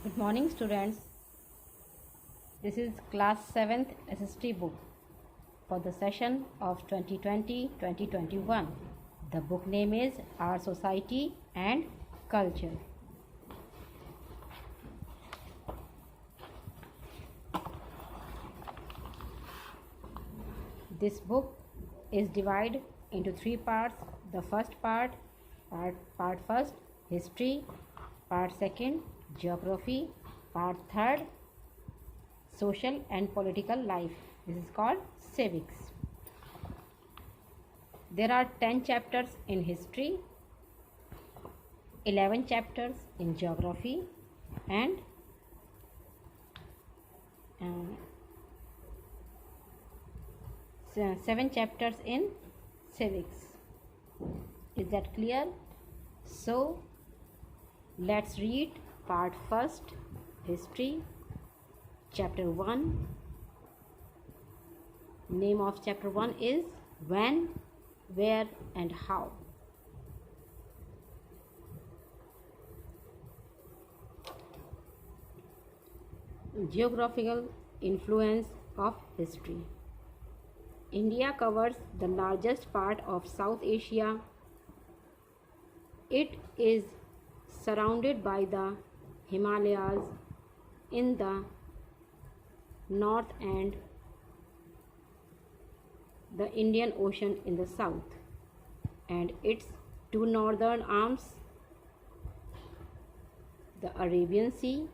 Good morning, students. This is class 7th SST book for the session of 2020-2021. The book name is Our Society and Culture. This book is divided into three parts. The first part first, history; part second, geography; part third, social and political life. This is called civics. There are 10 chapters in history, 11 chapters in geography, and 7 chapters in civics. Is that clear? So let's read part first, history, chapter 1. Name of chapter 1 is When, Where and How. Geographical influence of history. India covers the largest part of South Asia. It is surrounded by the Himalayas in the north and the Indian Ocean in the south, and its two northern arms, the Arabian Sea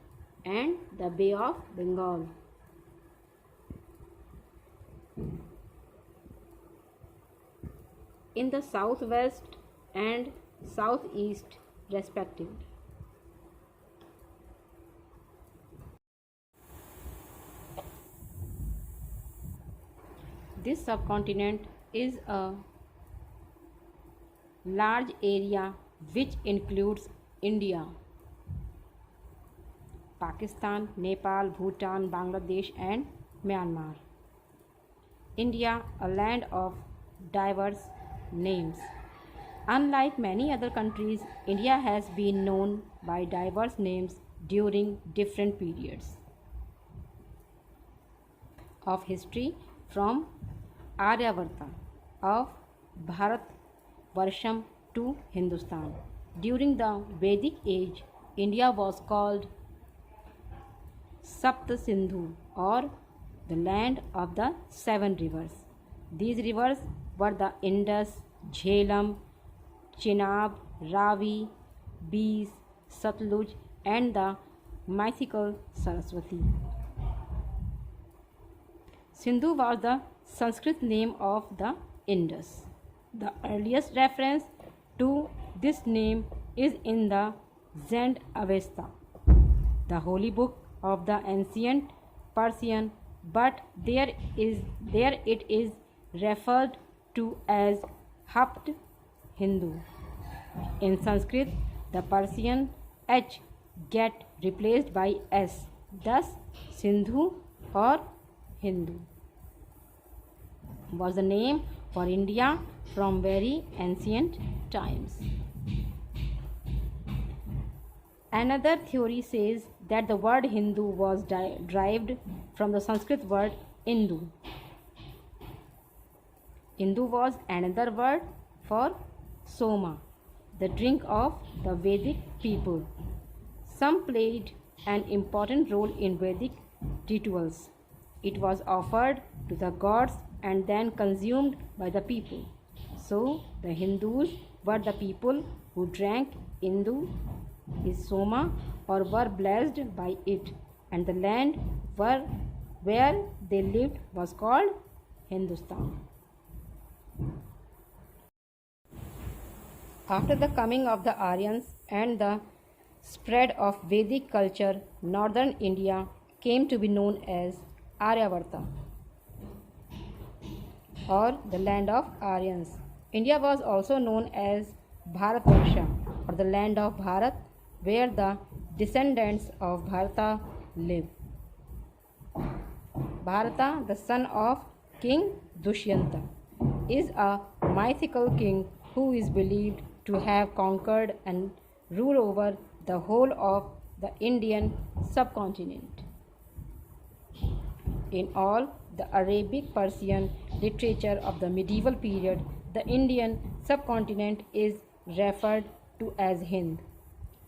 and the Bay of Bengal. In the southwest and southeast respectively. This subcontinent is a large area which includes India, Pakistan, Nepal, Bhutan, Bangladesh and Myanmar. India, a land of diverse names. Unlike many other countries, India has been known by diverse names during different periods of history, from Aryavarta of Bharatvarsham to Hindustan. During the Vedic age, India was called Sapta Sindhu, or the land of the 7 rivers. These rivers were the Indus, Jhelum, Chenab, Ravi, Beas, Satluj and the mythical Saraswati. Sindhu was the Sanskrit name of the Indus. The earliest reference to this name is in the Zend Avesta, the holy book of the ancient Persian, but there it is referred to as Hapt Hindu. In Sanskrit, the Persian H get replaced by S, thus Sindhu or Hindu was the name for India from very ancient times. Another theory says that the word Hindu was derived from the Sanskrit word Indu. Indu was another word for Soma, the drink of the Vedic people. Some played an important role in Vedic rituals. It was offered to the gods and then consumed by the people. So the Hindus were the people who drank Indu, is Soma, or were blessed by it, and the land where they lived was called Hindustan. After the coming of the Aryans and the spread of Vedic culture, northern India came to be known as Aryavarta, or the land of Aryans. India was also known as Bharatvarsha, or the land of Bharat, where the descendants of Bharata live. Bharata, the son of King Dushyanta, is a mythical king who is believed to have conquered and ruled over the whole of the Indian subcontinent. In all the Arabic Persian literature of the medieval period, the Indian subcontinent is referred to as Hind,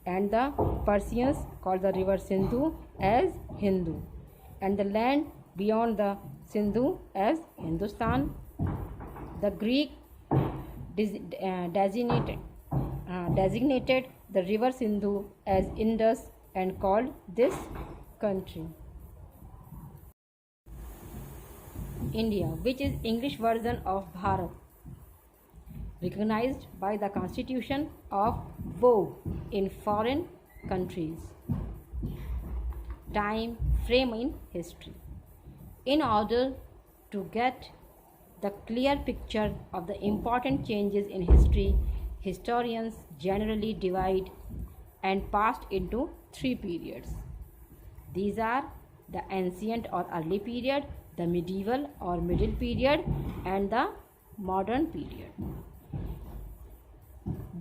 and the Persians called the river Sindhu as Hindu, and the land beyond the Sindhu as Hindustan. The Greek designated the river Sindhu as Indus and called this country India, which is English version of Bharat, recognized by the constitution of vogue in foreign countries. Time frame in history. In order to get the clear picture of the important changes in history, historians generally divide and passed into three periods. These are the ancient or early period, the medieval or middle period, and the modern period.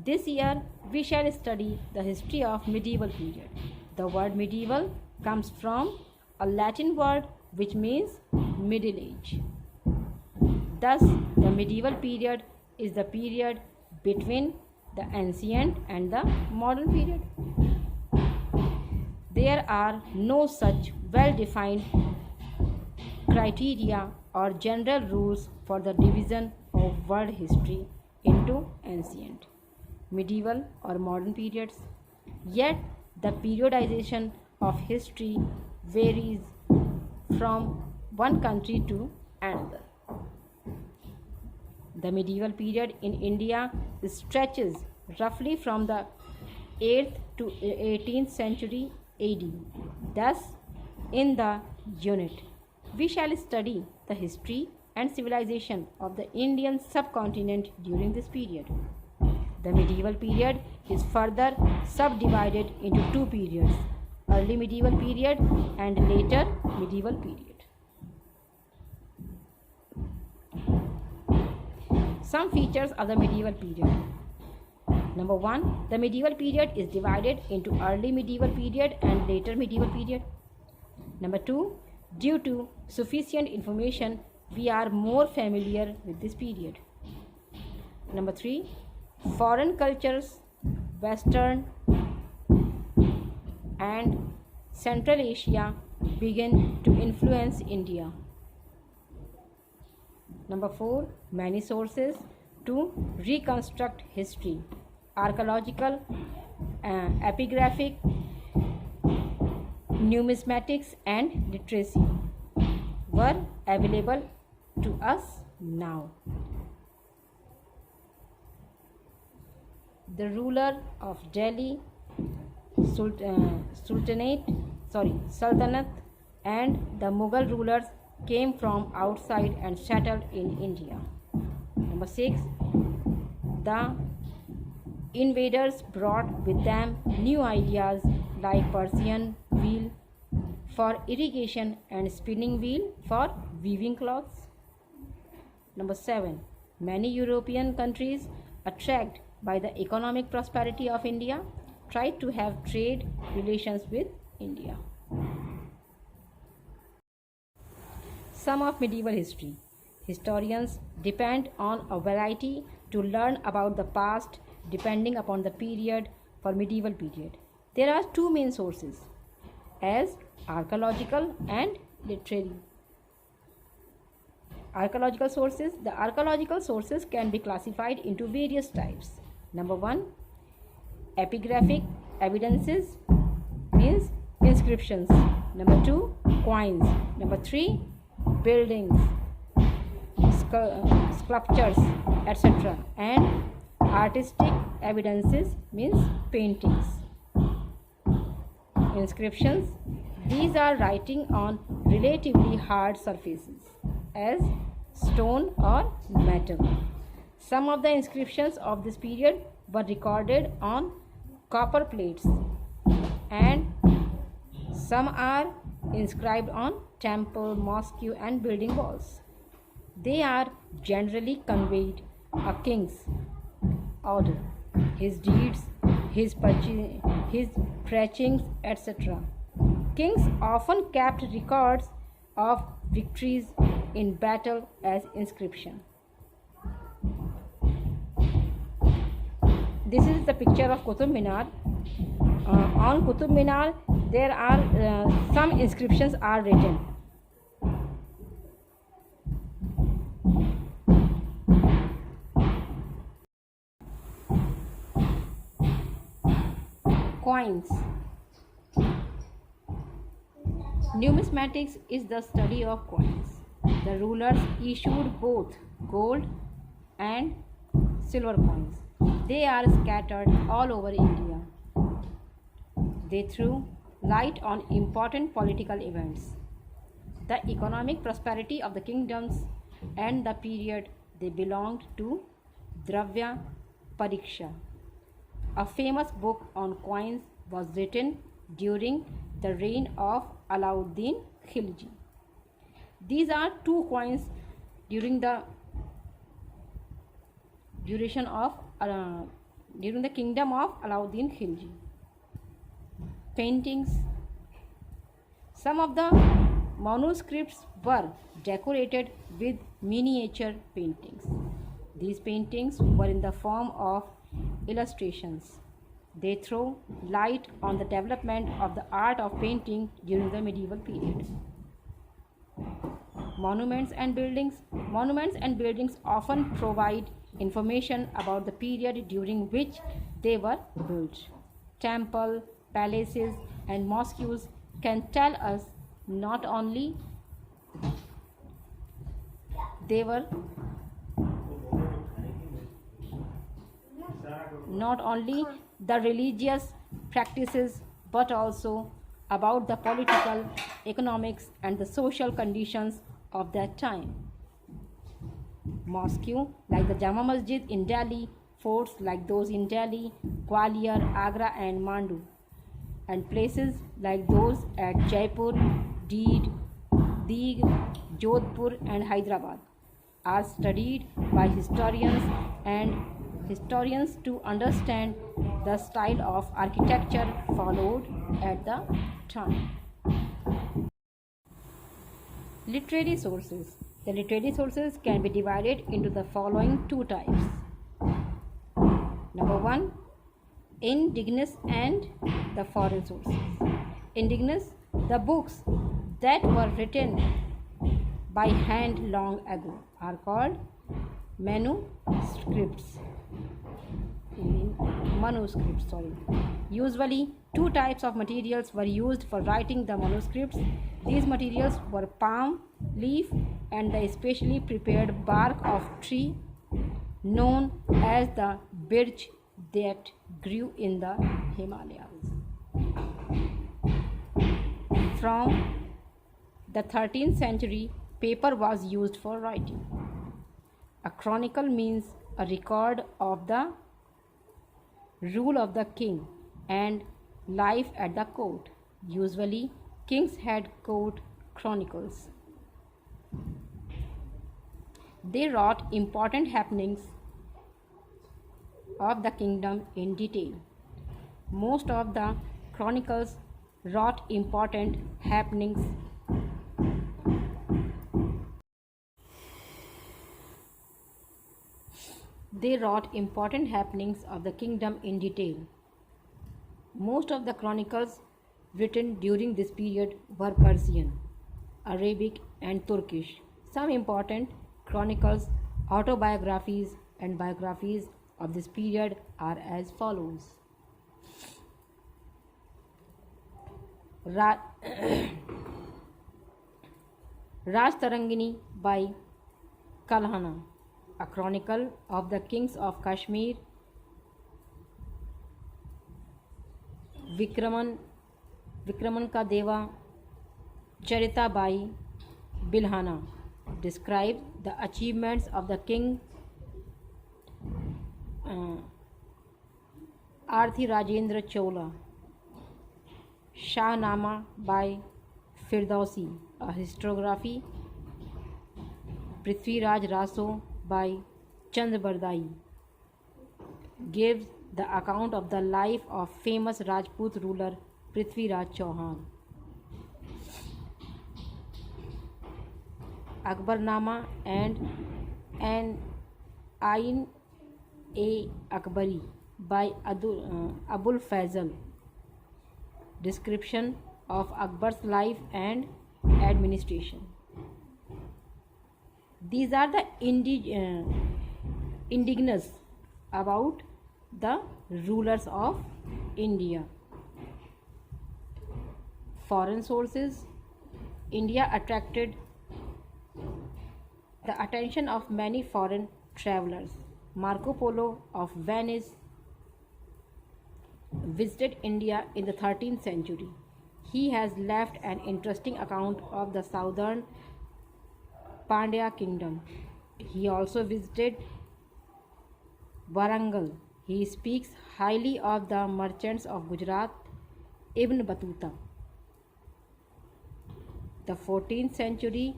This year we shall study the history of medieval period. The word medieval comes from a Latin word which means middle age. Thus, the medieval period is the period between the ancient and the modern period. There are no such well-defined criteria or general rules for the division of world history into ancient, medieval or modern periods. Yet, the periodization of history varies from one country to another. The medieval period in India stretches roughly from the 8th to 18th century AD. Thus, in the unit, we shall study the history and civilization of the Indian subcontinent during this period. The medieval period is further subdivided into two periods: early medieval period and later medieval period. Some features of the medieval period. Number 1, the medieval period is divided into early medieval period and later medieval period. Number 2, due to sufficient information, we are more familiar with this period. Number 3, foreign cultures, Western and Central Asia begin to influence India. Number 4, many sources to reconstruct history, archaeological, epigraphic, numismatics and literacy were available to us now. The ruler of Delhi, Sultanate and the Mughal rulers came from outside and settled in India. Number 6, the invaders brought with them new ideas like Persian wheel for irrigation and spinning wheel for weaving cloths. Number 7, many European countries, attracted by the economic prosperity of India, tried to have trade relations with India. Some of medieval history. Historians depend on a variety to learn about the past depending upon the period. For medieval period, there are two main sources, as archaeological and literary. Archaeological sources. The archaeological sources can be classified into various types. Number 1, epigraphic evidences, means inscriptions. Number 2, coins. Number 3, buildings, sculptures, etc. And artistic evidences means paintings. Inscriptions. These are writing on relatively hard surfaces as stone or metal. Some of the inscriptions of this period were recorded on copper plates, and some are inscribed on temple, mosque and building walls. They are generally conveyed a king's order, his deeds, his preachings, etc. Kings often kept records of victories in battle as inscription. This is the picture of Qutub Minar. On Qutub Minar, there are some inscriptions are written. Coins. Numismatics is the study of coins. The rulers issued both gold and silver coins. They are scattered all over India. They threw light on important political events, the economic prosperity of the kingdoms, and the period they belonged to. Dravya Pariksha, a famous book on coins, was written during the reign of Alauddin Khilji. These are two coins during the kingdom of Alauddin Khilji. Paintings. Some of the manuscripts were decorated with miniature paintings. These paintings were in the form of illustrations. They throw light on the development of the art of painting during the medieval period. Monuments and buildings. Monuments and buildings often provide information about the period during which they were built. Temple, palaces, and mosques can tell us not only the religious practices but also about the political, economics, and the social conditions of that time. Mosques like the Jama Masjid in Delhi, forts like those in Delhi, Gwalior, Agra, and Mandu, and places like those at Jaipur, Deed, Jodhpur, and Hyderabad are studied by historians to understand the style of architecture followed at the time. Literary sources. The literary sources can be divided into the following two types. Number one, indigenous and the foreign sources. Indigenous, the books that were written by hand long ago are called manuscripts. Usually, two types of materials were used for writing the manuscripts. These materials were palm leaf and the specially prepared bark of tree known as the birch that grew in the Himalayas. From the 13th century, paper was used for writing. A chronicle means a record of the rule of the king and life at the court. Usually, kings had court chronicles. They wrote important happenings of the kingdom in detail. Most of the chronicles wrote important happenings of the kingdom in detail. Most of the chronicles written during this period were Persian, Arabic, and Turkish. Some important chronicles, autobiographies, and biographies of this period are as follows. Raj Tarangini by Kalhana, a chronicle of the kings of Kashmir. Vikraman Ka Deva Charita by Bilhana describes the achievements of the king. Arthi Rajendra Chola. Shahnama by Firdausi, a historiography. Prithviraj Raso by Chandbardai gives the account of the life of famous Rajput ruler Prithviraj Chauhan. Akbarnama and an Ain A Akbari by Abul Fazl. Description of Akbar's life and administration. These are the indigenous about the rulers of India. Foreign sources. India attracted the attention of many foreign travelers. Marco Polo of Venice visited India in the 13th century. He has left an interesting account of the southern Pandya kingdom. He also visited Warangal. He speaks highly of the merchants of Gujarat, Ibn Battuta. The 14th century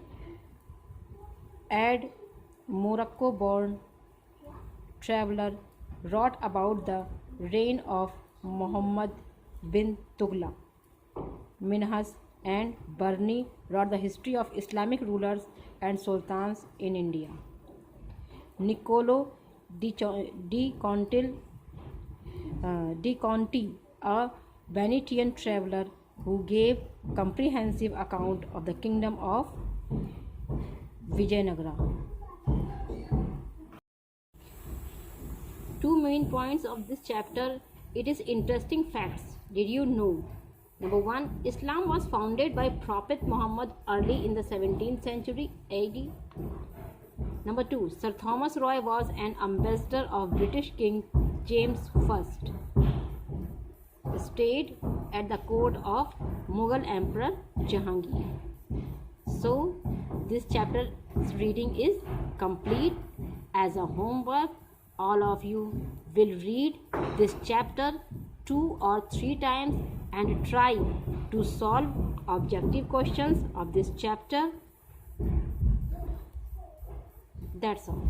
Ad Morocco-born traveler wrote about the reign of Muhammad bin Tughlaq. Minhas and Barni wrote the history of Islamic rulers and sultans in India. Niccolo di Conti, a Venetian traveler who gave comprehensive account of the kingdom of Vijayanagara. Two main points of this chapter. It is interesting facts. Did you know? Number 1, Islam was founded by Prophet Muhammad early in the 17th century AD. Number 2, Sir Thomas Roy was an ambassador of British King James I. Stayed at the court of Mughal Emperor Jahangir. So, this chapter's reading is complete. As a homework, all of you will read this chapter 2 or 3 times and try to solve objective questions of this chapter. That's all.